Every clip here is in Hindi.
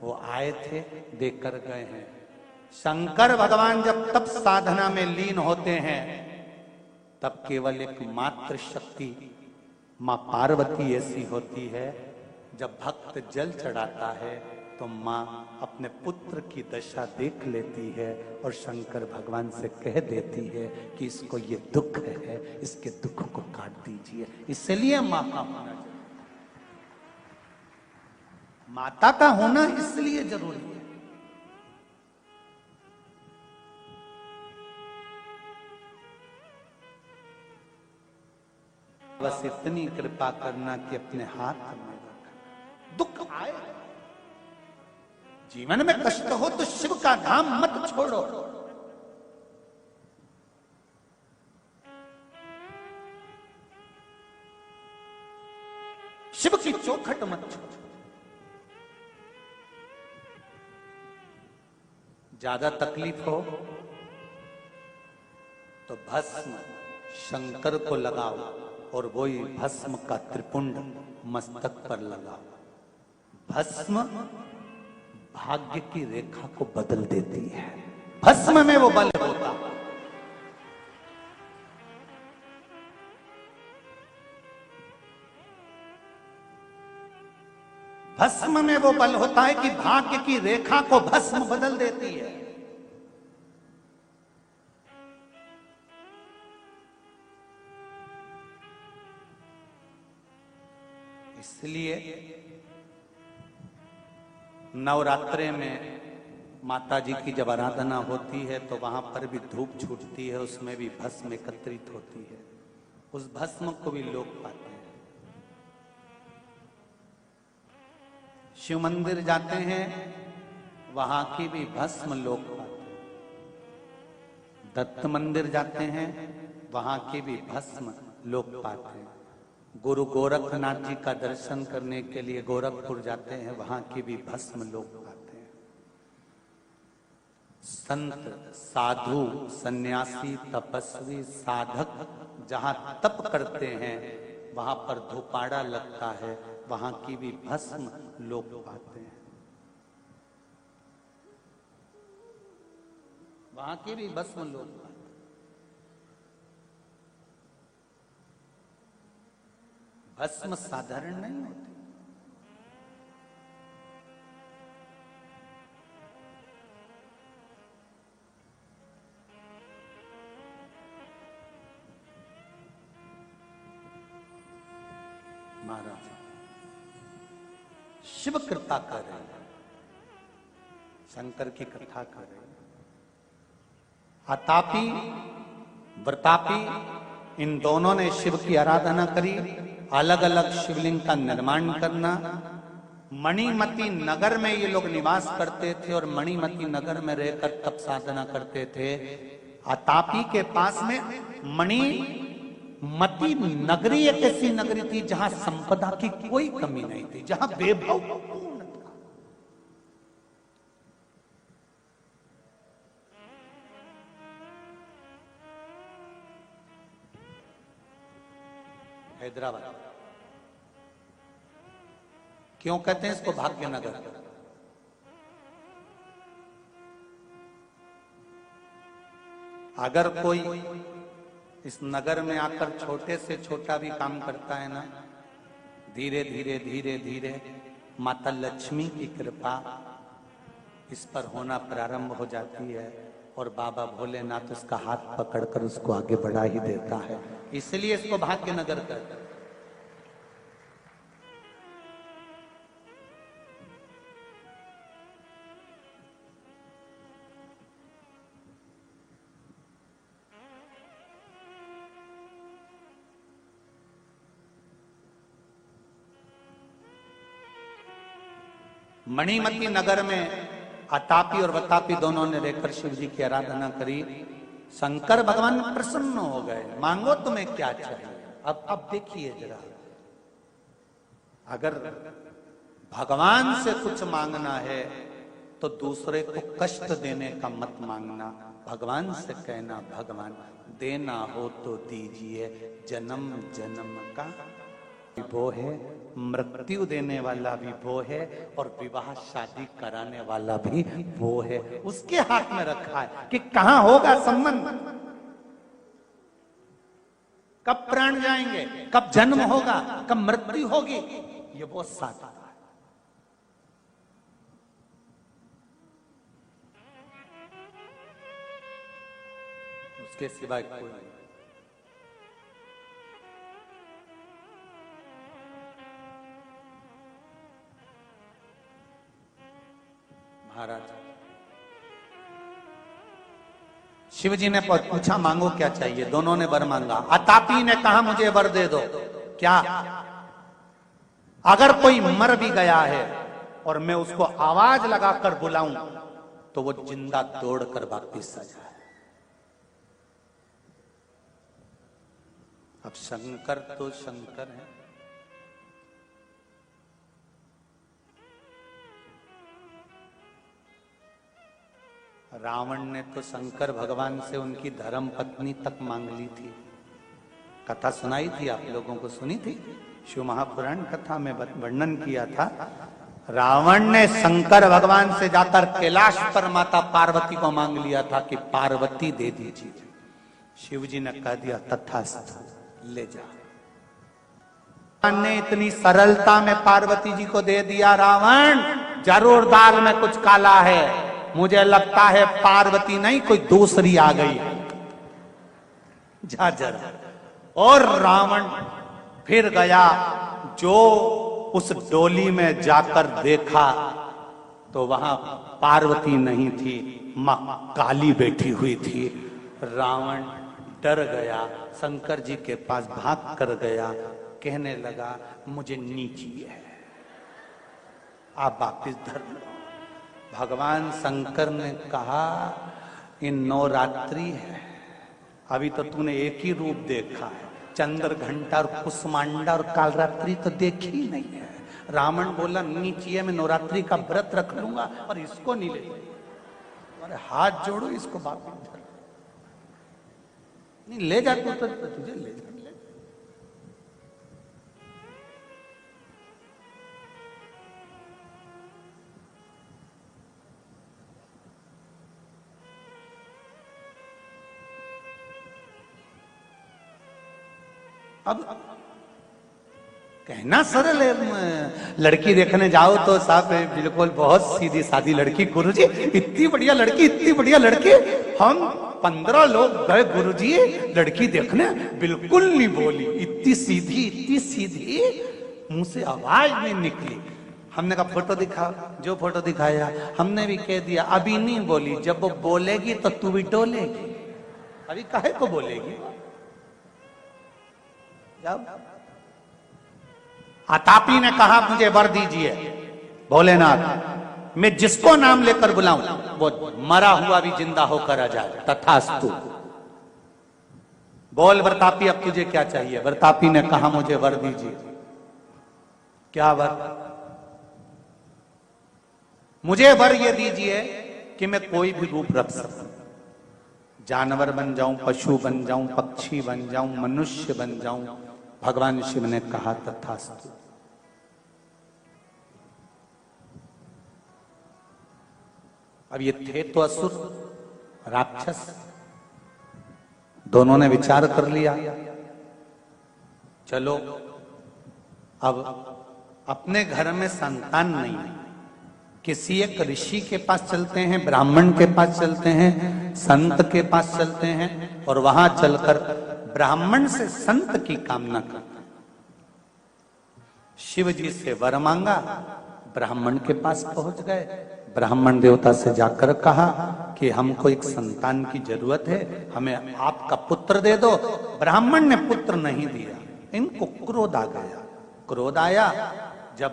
वो आए थे, देकर गए हैं। शंकर भगवान जब तप साधना में लीन होते हैं तब केवल एक मात्र शक्ति मां पार्वती ऐसी होती है, जब भक्त जल चढ़ाता है तो मां अपने पुत्र की दशा देख लेती है और शंकर भगवान से कह देती है कि इसको ये दुख है, इसके दुख को काट दीजिए। इसलिए मां का होना जरूरी, माता का होना इसलिए जरूरी है। बस इतनी कृपा करना कि अपने हाथ में रखना। दुख आए, जीवन में कष्ट हो तो शिव का धाम मत छोड़ो। शिव की चौखट मत छोड़ो। ज्यादा तकलीफ हो तो भस्म शंकर को लगाओ और वही भस्म का त्रिपुंड मस्तक पर लगाओ। भस्म भाग्य की रेखा को बदल देती है, भस्म में वो बल होता है। भस्म में वो बल होता है कि भाग्य की रेखा को भस्म बदल देती है। इसलिए नवरात्रे में माता जी की जब आराधना होती है तो वहां पर भी धूप छूटती है, उसमें भी भस्म एकत्रित होती है। उस भस्म को भी लोग पाते हैं। शिव मंदिर जाते हैं, वहां की भी भस्म लोग पाते हैं। दत्त मंदिर जाते हैं, वहां की भी भस्म लोग पाते हैं। गुरु गोरखनाथ जी का दर्शन करने के लिए गोरखपुर जाते हैं, वहां की भी भस्म लोग पाते हैं। संत, साधु, सन्यासी, तपस्वी, साधक जहां तप करते हैं वहां पर धूपाड़ा लगता है, वहां की भी भस्म लोग पाते हैं। वहां की भी भस्म लोग पाते हैं। भस्म साधारण नहीं होती। महाराज शिव कृपा कर रहे हैं, शंकर की कथा कर रहे हैं। अतापी व्रतापी इन दोनों ने शिव की आराधना करी। अलग अलग शिवलिंग का निर्माण करना। मणिमती नगर में ये लोग निवास करते थे और मणिमती नगर में रहकर तप साधना करते थे। अतापी के पास में मणिमती नगरी एक ऐसी नगरी थी जहां संपदा की कोई कमी नहीं थी, जहां वैभव पूर्ण था। हैदराबाद क्यों कहते हैं इसको भाग्यनगर? अगर कोई इस नगर में आकर छोटे से छोटा भी काम करता है ना, धीरे धीरे धीरे धीरे माता लक्ष्मी की कृपा इस पर होना प्रारंभ हो जाती है और बाबा भोलेनाथ उसका हाथ पकड़कर उसको आगे बढ़ा ही देता है। इसलिए इसको भाग्यनगर कहते हैं। मणिमती नगर में अतापी और वतापी दोनों ने रहकर शिव जी की आराधना करी। शंकर भगवान प्रसन्न हो गए, मांगो तुम्हें क्या चाहिए। अब देखिए जरा, अगर भगवान से कुछ मांगना है तो दूसरे को कष्ट देने का मत मांगना। भगवान से कहना, भगवान देना हो तो दीजिए, जन्म जन्म का वो है, मृत्यु देने वाला भी वो है, और विवाह शादी कराने वाला भी वो है। उसके हाथ में रखा है कि कहां होगा संबंध, कब प्राण जाएंगे, कब जन्म होगा, कब मृत्यु होगी, ये बहुत साधा है। उसके सिवाय कोई नहीं। महाराज शिव जी ने पूछा मांगो क्या चाहिए, दोनों ने वर मांगा। अतापी ने कहा मुझे वर दे दो। क्या? अगर कोई मर भी गया है और मैं उसको आवाज लगाकर बुलाऊं तो वो जिंदा दौड़कर वापिस आ जाए। अब शंकर तो शंकर है, रावण ने तो शंकर भगवान से उनकी धर्म पत्नी तक मांग ली थी। कथा सुनाई थी, आप लोगों को सुनी थी, शिव महापुराण कथा में वर्णन किया था। रावण ने शंकर भगवान से जाकर कैलाश पर माता पार्वती को मांग लिया था कि पार्वती दे दीजिए। शिव जी ने कह दिया तथास्तु, ले जा। ने इतनी सरलता में पार्वती जी को दे दिया। रावण जरूर दाल में कुछ काला है, मुझे लगता है पार्वती नहीं कोई दूसरी आ गई है, जा जरा। और रावण फिर गया, जो उस डोली में जाकर देखा तो वहां पार्वती नहीं थी, मां काली बैठी हुई थी। रावण डर गया, शंकर जी के पास भाग कर गया, कहने लगा मुझे नीची है, आप वापिस धर्म। भगवान शंकर ने कहा इन नवरात्रि है, अभी तो तूने एक ही रूप देखा है, चंद्र घंटा और कुसमांडा और कालरात्रि तो देखी ही नहीं है। रावण बोला नीची है, मैं नवरात्रि का व्रत रख लूंगा और इसको नहीं ले। अरे हाथ जोड़ो, इसको वापिस धर। नहीं ले जा तो तुझे ले जा। अब कहना सरल है, लड़की देखने जाओ तो साहब बिल्कुल बहुत सीधी सादी लड़की। गुरुजी इतनी बढ़िया लड़की, इतनी बढ़िया लड़की, हम 15 लोग गए गुरुजी लड़की देखने, बिल्कुल नहीं बोली, इतनी सीधी, मुंह से आवाज नहीं निकली। हमने कहा फोटो दिखा, जो फोटो दिखाया हमने भी कह दिया अभी नहीं बोली, जब वो बोलेगी तो तू भी डोलेगी, अभी काहे को बोलेगी। जब अतापी ने कहा मुझे वर दीजिए भोलेनाथ, मैं जिसको नाम लेकर बुलाऊं वो मरा हुआ भी जिंदा होकर आ जाए, तथास्तु। बोल वरतापी अब तुझे क्या चाहिए। वरतापी ने कहा मुझे वर दीजिए। क्या वर? मुझे वर ये दीजिए कि मैं कोई भी रूप रख सकूं, जानवर बन जाऊं, पशु बन जाऊं, पक्षी बन जाऊं, मनुष्य बन जाऊं। भगवान शिव ने कहा तथास्तु। अब ये थे तो असुर, राक्षस, दोनों ने विचार कर लिया, चलो अब अपने घर में संतान नहीं, किसी एक ऋषि के पास चलते हैं, ब्राह्मण के पास चलते हैं, संत के पास चलते हैं, और वहां चलकर ब्राह्मण से संत की कामना करते। शिव जी से वर मांगा, ब्राह्मण के पास पहुंच गए, ब्राह्मण देवता से जाकर कहा कि हमको एक संतान की जरूरत है, हमें आपका पुत्र दे दो। ब्राह्मण ने पुत्र नहीं दिया, इनको क्रोध आ गया। क्रोध आया, जब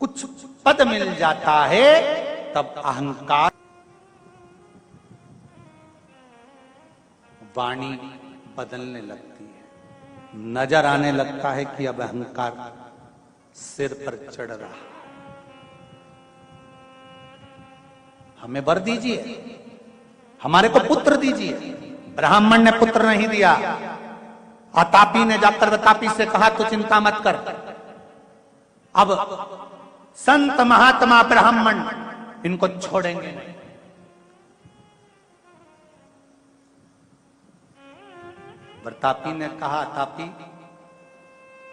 कुछ पद मिल जाता है तब अहंकार, वाणी बदलने लगती है, नजर आने लगता है कि अब अहंकार सिर पर चढ़ रहा। हमें वर दीजिए, हमारे को पुत्र दीजिए। ब्राह्मण ने पुत्र नहीं दिया। अतापी ने जाकर बतापी से कहा तो चिंता मत कर, अब संत महात्मा ब्राह्मण इनको छोड़ेंगे नहीं। प्रतापी ने कहा, तापी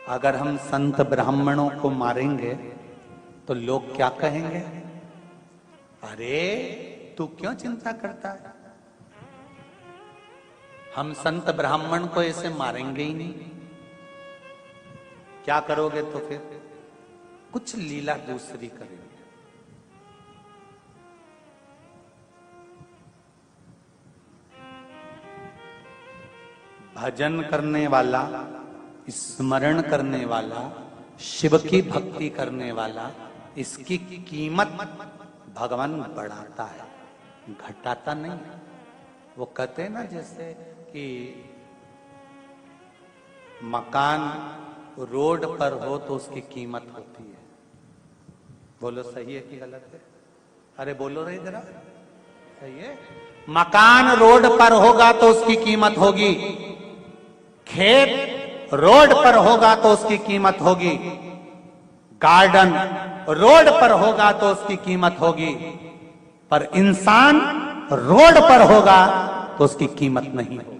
अगर हम संत ब्राह्मणों को मारेंगे तो लोग क्या कहेंगे? अरे तू क्यों चिंता करता है, हम संत ब्राह्मण को ऐसे मारेंगे ही नहीं। क्या करोगे तो फिर? कुछ लीला दूसरी करेंगे। भजन करने वाला, स्मरण करने वाला, शिव की भक्ति करने वाला, इसकी कीमत भगवान बढ़ाता है, घटाता नहीं। वो कहते हैं ना जैसे कि मकान रोड पर हो तो उसकी कीमत होती है। बोलो सही है कि गलत है? अरे बोलो रे जरा, सही है। मकान रोड पर होगा तो उसकी कीमत होगी, खेत रोड पर होगा तो उसकी कीमत होगी, गार्डन रोड पर होगा तो उसकी कीमत होगी, पर इंसान रोड पर होगा तो उसकी कीमत नहीं होगी।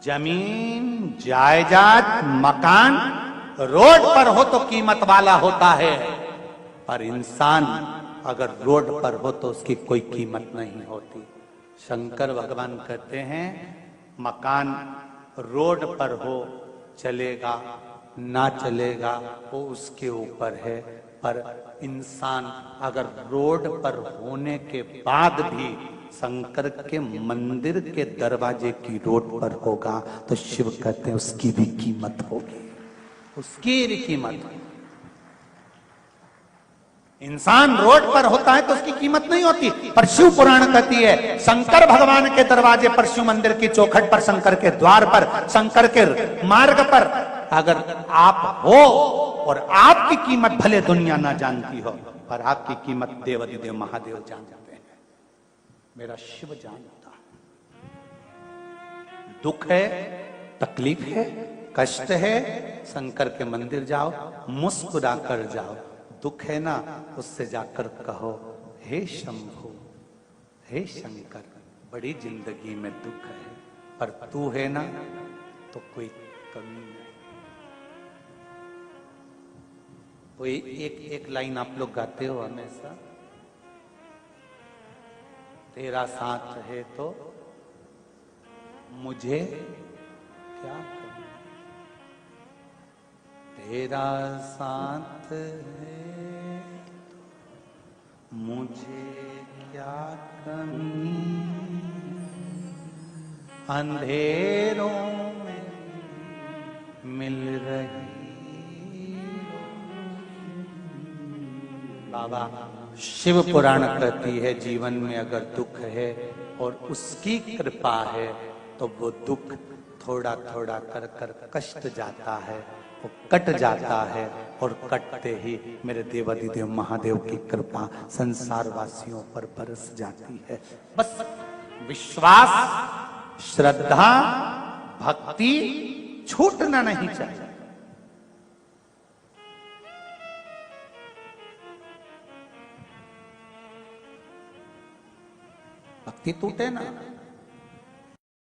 जमीन, जायदाद, मकान रोड पर हो तो कीमत वाला होता है, पर इंसान अगर रोड पर हो तो उसकी कोई कीमत नहीं होती। शंकर भगवान कहते हैं मकान रोड पर हो चलेगा, ना चलेगा वो उसके ऊपर है, पर इंसान अगर रोड पर होने के बाद भी शंकर के मंदिर के दरवाजे की रोड पर होगा तो शिव कहते हैं उसकी भी कीमत होगी, उसकी भी कीमत होगी। इंसान रोड पर होता है तो उसकी कीमत नहीं होती, पर शिव पुराण कहती है शंकर भगवान के दरवाजे पर, शिव मंदिर की चौखट पर, शंकर के द्वार पर, शंकर के मार्ग पर अगर आप हो और आपकी कीमत भले दुनिया ना जानती हो, पर आपकी कीमत देवाधिदेव महादेव जानते हैं, मेरा शिव जानता है। दुख है, तकलीफ है, कष्ट है, शंकर के मंदिर जाओ, मुस्कुरा कर जाओ। दुख है ना, उससे जाकर कहो हे शंभु, हे शंकर, बड़ी जिंदगी में दुख है, पर तू है ना तो कोई कमी नहीं। कोई एक लाइन आप लोग गाते हो हमेशा, तेरा साथ है तो मुझे क्या करना, तेरा साथ है तो मुझे क्या कमी, अंधेरों में मिल रही। बाबा शिव पुराण कहती है जीवन में अगर दुख है और उसकी कृपा है तो वो दुख थोड़ा थोड़ा कर कर कष्ट जाता है, वो कट जाता है, और कटते ही मेरे देवाधिदेव महादेव की कृपा संसार वासियों पर बरस जाती है। बस विश्वास, श्रद्धा, भक्ति छूटना नहीं चाहिए। भक्ति टूटे ना